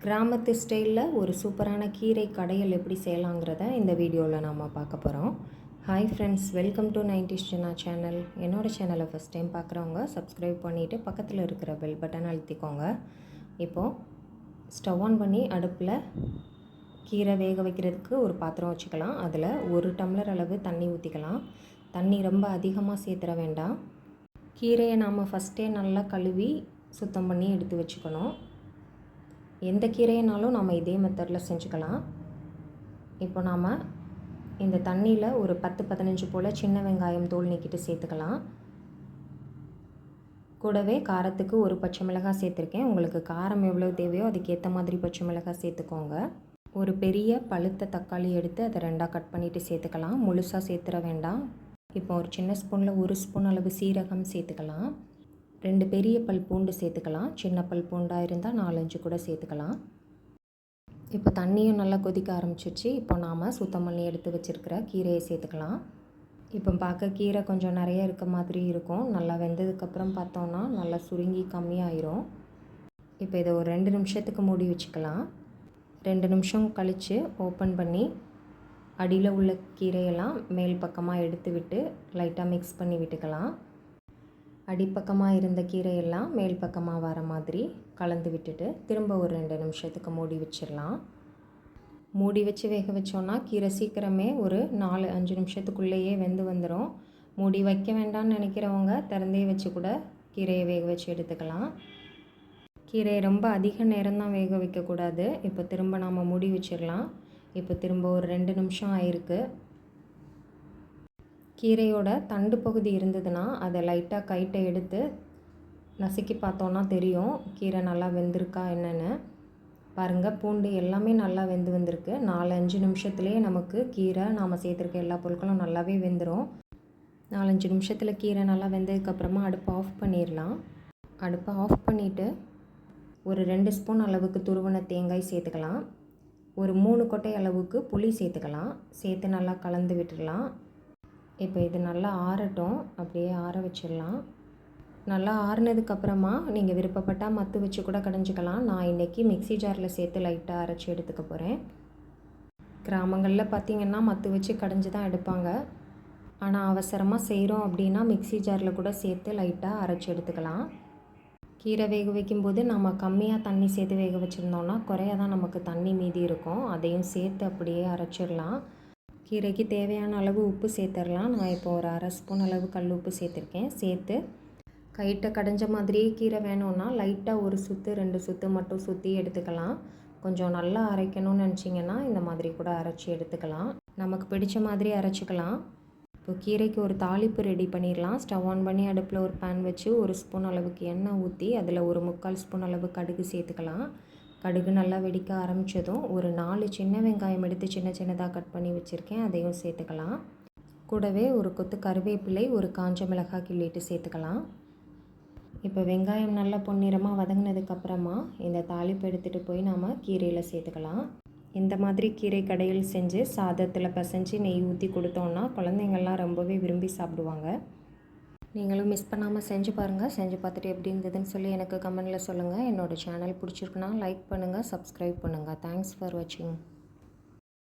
கிராமத்து ஸ்டைலில் ஒரு சூப்பரான கீரை கடையல் எப்படி செய்யலாங்கிறத இந்த வீடியோவில் நாம் பார்க்க போகிறோம். Hi friends, welcome to 90s Jana channel. என்னோடய சேனலை ஃபஸ்ட் டைம் பார்க்குறவங்க சப்ஸ்கிரைப் பண்ணிவிட்டு பக்கத்தில் இருக்கிற பெல் பட்டன் அழுத்திக்கோங்க. இப்போது ஸ்டவ் ஆன் பண்ணி அடுப்பில் கீரை வேக வைக்கிறதுக்கு ஒரு பாத்திரம் வச்சுக்கலாம். அதில் 1 டம்ளர் அளவு தண்ணி ஊற்றிக்கலாம். தண்ணி ரொம்ப அதிகமாக சேர்த்துற வேண்டாம். கீரையை நாம் ஃபஸ்ட்டே நல்லா கழுவி சுத்தம் பண்ணி எடுத்து வச்சுக்கணும். எந்த கீரைனாலும் நம்ம இதே மெத்தடில் செஞ்சுக்கலாம். இப்போ நாம் இந்த தண்ணியில் ஒரு 10-15 போல் சின்ன வெங்காயம் தோல் நீக்கிட்டு சேர்த்துக்கலாம். கூடவே காரத்துக்கு ஒரு பச்சை மிளகாய் சேர்த்துருக்கேன். உங்களுக்கு காரம் எவ்வளோ தேவையோ அதுக்கேற்ற மாதிரி பச்சை மிளகாய் சேர்த்துக்கோங்க. ஒரு பெரிய பழுத்த தக்காளி எடுத்து அதை 2ஆக கட் பண்ணிவிட்டு சேர்த்துக்கலாம். முழுசாக சேர்த்துற வேண்டாம். இப்போ ஒரு சின்ன ஸ்பூனில் 1 ஸ்பூன் அளவு சீரகம் சேர்த்துக்கலாம். 2 பெரிய பல் பூண்டு சேர்த்துக்கலாம். சின்ன பல் பூண்டாக இருந்தால் 4-5 கூட சேர்த்துக்கலாம். இப்போ தண்ணியும் நல்லா கொதிக்க ஆரம்பிச்சிருச்சு. இப்போ நாம் சுத்தம் பண்ணி எடுத்து வச்சுருக்கிற கீரையை சேர்த்துக்கலாம். இப்போ பார்க்க கீரை கொஞ்சம் நிறைய இருக்க மாதிரி இருக்கும். நல்லா வெந்ததுக்கப்புறம் பார்த்தோன்னா நல்லா சுருங்கி கம்மியாயிரும். இப்போ இதை ஒரு 2 நிமிஷத்துக்கு மூடி வச்சுக்கலாம். 2 நிமிஷம் கழித்து ஓப்பன் பண்ணி அடியில் உள்ள கீரையெல்லாம் மேல் பக்கமாக எடுத்து விட்டு லைட்டாக மிக்ஸ் பண்ணி விட்டுக்கலாம். அடிப்பக்கமாக இருந்த கீரையெல்லாம் மேல் பக்கமாக வர மாதிரி கலந்து விட்டுட்டு திரும்ப ஒரு 2 நிமிஷத்துக்கு மூடி வச்சிடலாம். மூடி வச்சு வேக வச்சோன்னா கீரை சீக்கிரமே ஒரு 4-5 நிமிஷத்துக்குள்ளேயே வெந்து வந்துடும். மூடி வைக்க வேண்டாம்னு நினைக்கிறவங்க திறந்தே வச்சு கூட கீரையை வேக வச்சு எடுத்துக்கலாம். கீரையை ரொம்ப அதிக நேரம் தான் வேக வைக்கக்கூடாது. இப்போ திரும்ப நாம் மூடி வச்சிடலாம். இப்போ திரும்ப ஒரு 2 நிமிஷம் ஆயிருக்கு. கீரையோட தண்டு பகுதி இருந்ததுன்னா அதை லைட்டாக கைட்டை எடுத்து நசுக்கி பார்த்தோன்னா தெரியும் கீரை நல்லா வெந்திருக்கா என்னென்னு. பாருங்கள், பூண்டு எல்லாமே நல்லா வெந்து வந்திருக்கு. 4-5 நிமிஷத்துலேயே நமக்கு கீரை நாம் சேர்த்துருக்க எல்லா பொருட்களும் நல்லாவே வெந்துடும். 4-5 நிமிஷத்தில் கீரை நல்லா வெந்ததுக்கப்புறமா அடுப்பை ஆஃப் பண்ணிடலாம். அடுப்பை ஆஃப் பண்ணிவிட்டு ஒரு 2 ஸ்பூன் அளவுக்கு துருவன தேங்காய் சேர்த்துக்கலாம். ஒரு 3 கொட்டை அளவுக்கு புளி சேர்த்துக்கலாம். சேர்த்து நல்லா கலந்து விட்டுடலாம். இப்போ இது நல்லா ஆறட்டும். அப்படியே ஆற வச்சிடலாம். நல்லா ஆறுனதுக்கப்புறமா நீங்கள் விருப்பப்பட்டால் மத்து வச்சு கூட கடைஞ்சிக்கலாம். நான் இன்றைக்கி மிக்ஸி ஜாரில் சேர்த்து லைட்டாக அரைச்சி எடுத்துக்க போகிறேன். கிராமங்களில் பார்த்திங்கன்னா மத்து வச்சு கடைஞ்சி தான் எடுப்பாங்க. ஆனால் அவசரமாக செய்கிறோம் அப்படின்னா மிக்ஸி ஜாரில் கூட சேர்த்து லைட்டாக அரைச்சி எடுத்துக்கலாம். கீரை வேக வைக்கும்போது நம்ம கம்மியாக தண்ணி சேர்த்து வேக வச்சுருந்தோன்னா குறையாக தான் நமக்கு தண்ணி மீதி இருக்கும். அதையும் சேர்த்து அப்படியே அரைச்சிடலாம். கீரைக்கு தேவையான அளவு உப்பு சேர்த்துடலாம். நான் இப்போ ஒரு 1/2 ஸ்பூன் அளவு கல் உப்பு சேர்த்துருக்கேன். சேர்த்து கைட்டை கடைஞ்ச மாதிரியே கீரை வேணும்னா லைட்டாக 1 சுற்று 2 சுற்று மட்டும் சுற்றி எடுத்துக்கலாம். கொஞ்சம் நல்லா அரைக்கணும்னு நினச்சிங்கன்னா இந்த மாதிரி கூட அரைச்சி எடுத்துக்கலாம். நமக்கு பிடிச்ச மாதிரி அரைச்சிக்கலாம். இப்போ கீரைக்கு ஒரு தாளிப்பு ரெடி பண்ணிடலாம். ஸ்டவ் ஆன் பண்ணி அடுப்பில் ஒரு பேன் வச்சு 1 ஸ்பூன் அளவுக்கு எண்ணெய் ஊற்றி அதில் ஒரு 3/4 ஸ்பூன் அளவு கடுகு சேர்த்துக்கலாம். கடுகு நல்லா வெடிக்க ஆரம்பித்ததும் ஒரு 4 சின்ன வெங்காயம் எடுத்து சின்ன சின்னதாக கட் பண்ணி வச்சுருக்கேன். அதையும் சேர்த்துக்கலாம். கூடவே ஒரு கொத்து கருவேப்பிலை, ஒரு காஞ்ச மிளகாய் கிள்ளிட்டு சேர்த்துக்கலாம். இப்போ வெங்காயம் நல்லா பொன்னிறமாக வதங்கினதுக்கப்புறமா இந்த தாளிப்பு எடுத்துகிட்டு போய் நாம் கீரையில் சேர்த்துக்கலாம். இந்த மாதிரி கீரை கடையில் செஞ்சு சாதத்தில் பிசைஞ்சு நெய் ஊற்றி கொடுத்தோன்னா குழந்தைங்கள்லாம் ரொம்பவே விரும்பி சாப்பிடுவாங்க. நீங்களும் மிஸ் பண்ணாமல் செஞ்சு பாருங்கள். செஞ்சு பார்த்துட்டு எப்படி இருந்ததுன்னு சொல்லி எனக்கு கமெண்டில் சொல்லுங்கள். என்னோடய சேனல் பிடிச்சிருக்குன்னா லைக் பண்ணுங்கள், சப்ஸ்கிரைப் பண்ணுங்கள். தேங்க்ஸ் ஃபார் வாட்சிங்.